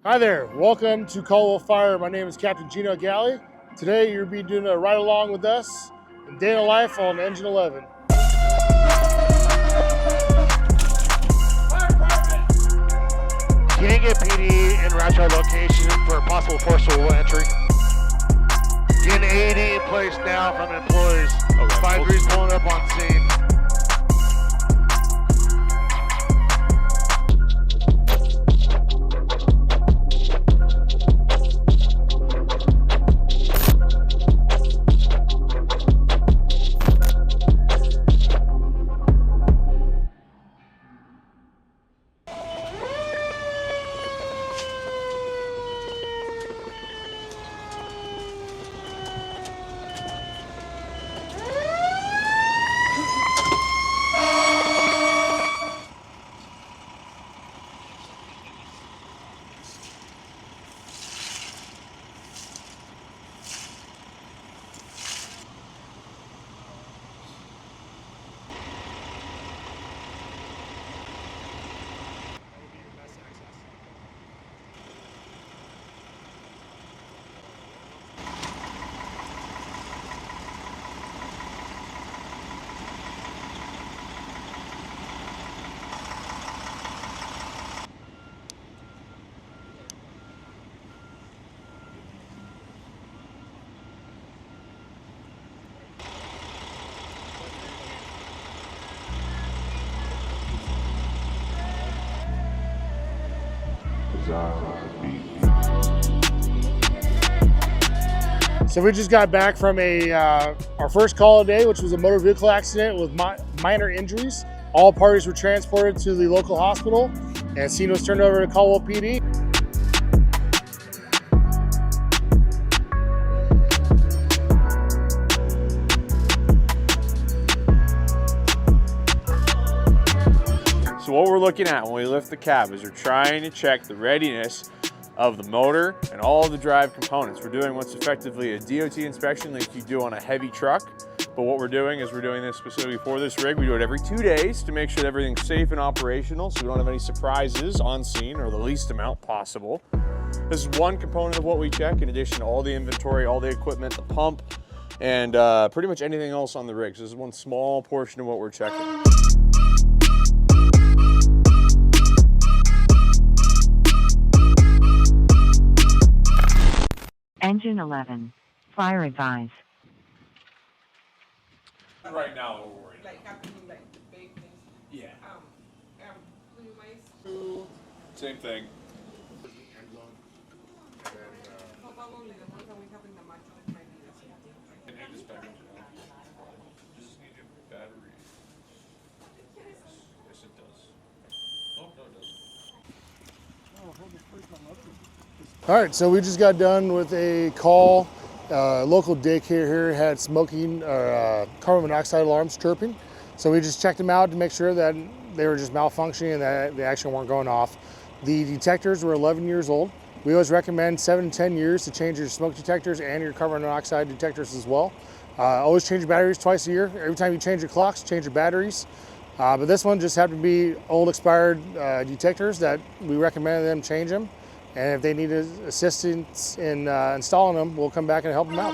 Hi there, welcome to Caldwell Fire. My name is Captain Gino Galley. Today you'll be doing a ride along with us, a day in the life on Engine 11. You didn't get PD in route yard location for possible forcible entry. Getting AED in place now from employees. Okay. 5 degrees pulling up on scene. So we just got back from our first call of the day, which was a motor vehicle accident with minor injuries. All parties were transported to the local hospital and scene was turned over to Caldwell PD. So what we're looking at when we lift the cab is we're trying to check the readiness of the motor and all of the drive components. We're doing what's effectively a DOT inspection like you do on a heavy truck, but what we're doing is we're doing this specifically for this rig. We do it every 2 days to make sure that everything's safe and operational so we don't have any surprises on scene or the least amount possible. This is one component of what we check in addition to all the inventory, all the equipment, the pump, and pretty much anything else on the rig. So this is one small portion of what we're checking. Engine 11. Fire advise. Right now we're worried. Like happening like the big things. Yeah. Same Same thing. Just need your battery. Yes, it does. Oh, no, it doesn't. All right, so we just got done with a call. Local daycare here had smoking carbon monoxide alarms chirping. So we just checked them out to make sure that they were just malfunctioning and that they actually weren't going off. The detectors were 11 years old. We always recommend 7 to 10 years to change your smoke detectors and your carbon monoxide detectors as well. Always change your batteries twice a year. Every time you change your clocks, change your batteries. But this one just happened to be old expired detectors that we recommended them change them. And if they need assistance in installing them, we'll come back and help them out.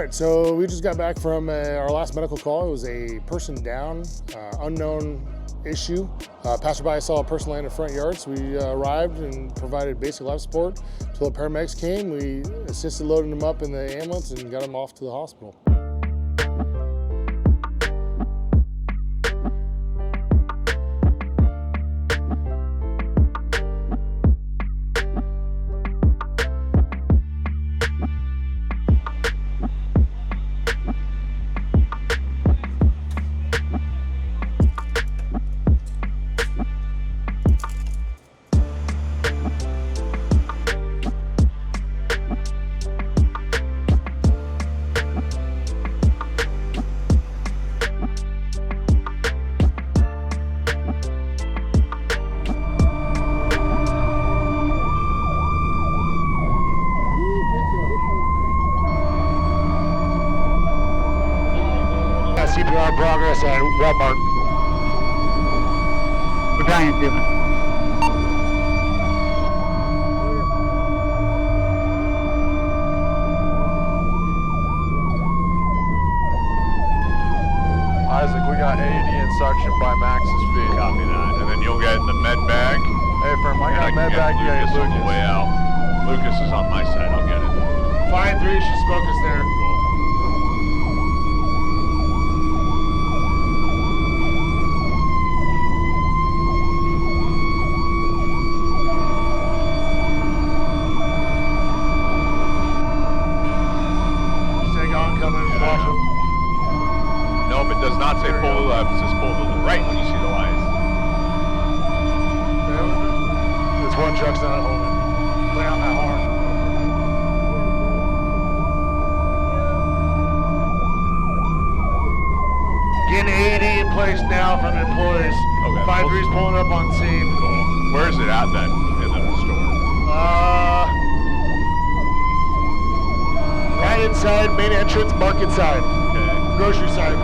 right, so we just got back from our last medical call. It was a person down, unknown issue. Passerby saw a person laying in the front yard, so we arrived and provided basic life support until the paramedics came. We assisted loading him up in the ambulance and got him off to the hospital. CPR progress at Walmart. Battalion 2. Isaac, we got AED and suction by Max's feet. Copy that. And then you'll get in the med bag. Hey, firm, I And got can med get bag. Yeah, Lucas on the way out. Lucas is on my side. I'll get it. Fine 3, she spoke us there. Stay on, coming, Yeah, watch I him. Nope, it does not say pull to the left. It says pull to the right when you see the lights. This one truck's not holding. Play on that horn. Getting AED in place now from employees. Okay. 5-3's pulling up on scene. Cool. Where is it at then in the store? Right inside, main entrance, market side, Okay. grocery side.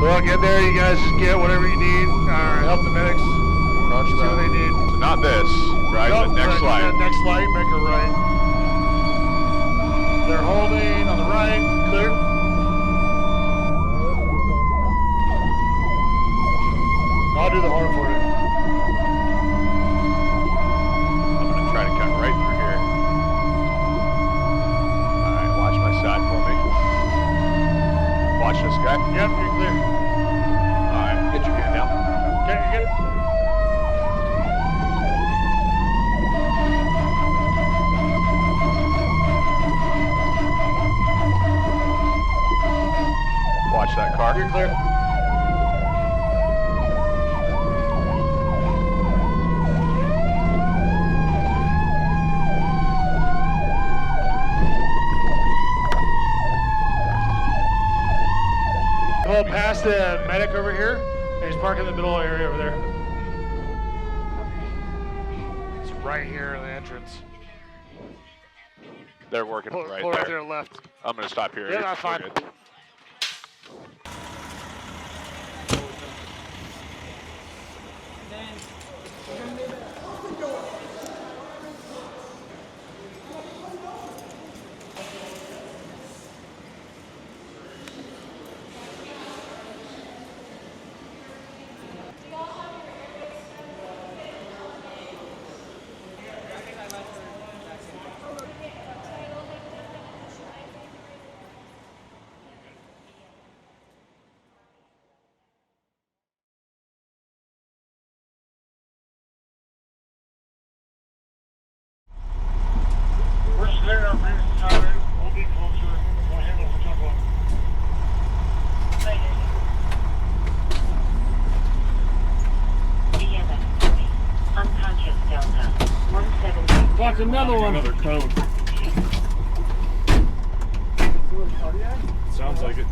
So I'll get there, you guys just get whatever you need, help the medics, see what they need. So not this, right? Nope, The next right, slide. that next light, make a right. They're holding on the right, clear. I'll do the horn for you. I'm gonna try to cut right through here. All right, watch my side for me. Watch this guy. Yep, you're clear. All right, get your hand down. Okay, you get it? Watch that car. You're clear. Go past the medic over here, and he's parking in the middle area over there. It's right here in the entrance. They're working Pull right right there. there left. I'm gonna stop here. Yeah, that's We're fine. good. We're clear on Brandon Tyler. We'll be closer. We'll handle the jump on. Unconscious Delta 170. Watch another one. Another code. Sounds like it.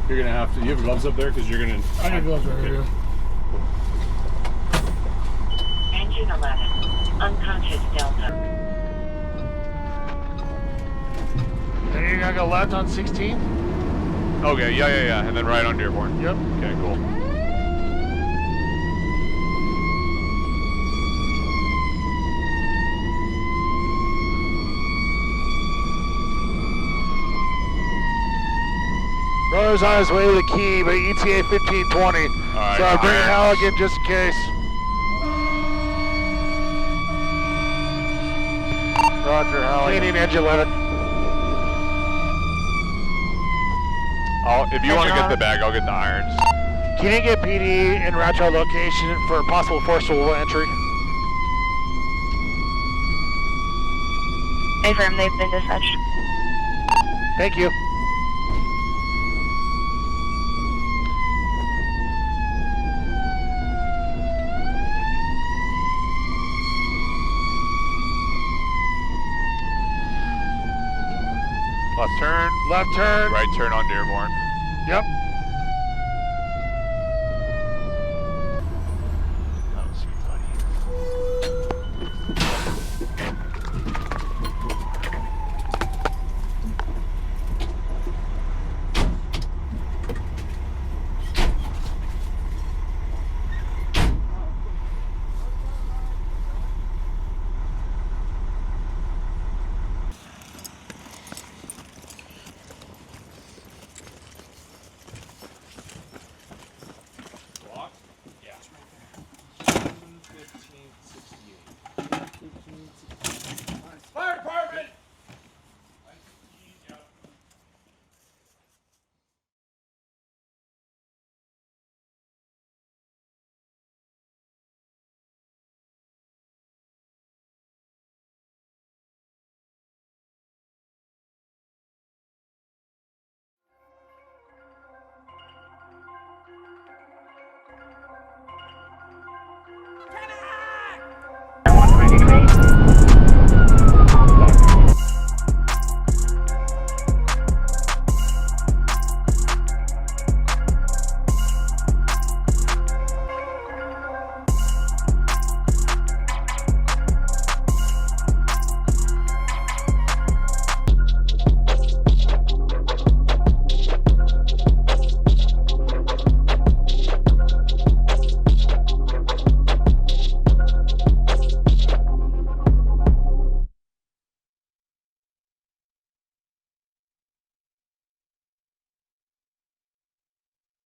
You're gonna have to. You have gloves up there because you're gonna. I got gloves right here. Engine 11. Unconscious Delta. And you're gonna go left on 16? Okay, yeah, and then right on Dearborn. Yep. Okay, cool. Miller's on his way to the key, but ETA 1520. right, So I'll bring irons. Halligan just in case. Roger, Halligan. Canadian engine 11. If you want to get the bag, I'll get the irons. Can you get PD en route to our location for possible forcible entry? Affirm, they've been dispatched. Thank you. Left turn, Left turn. right turn on Dearborn. Yep.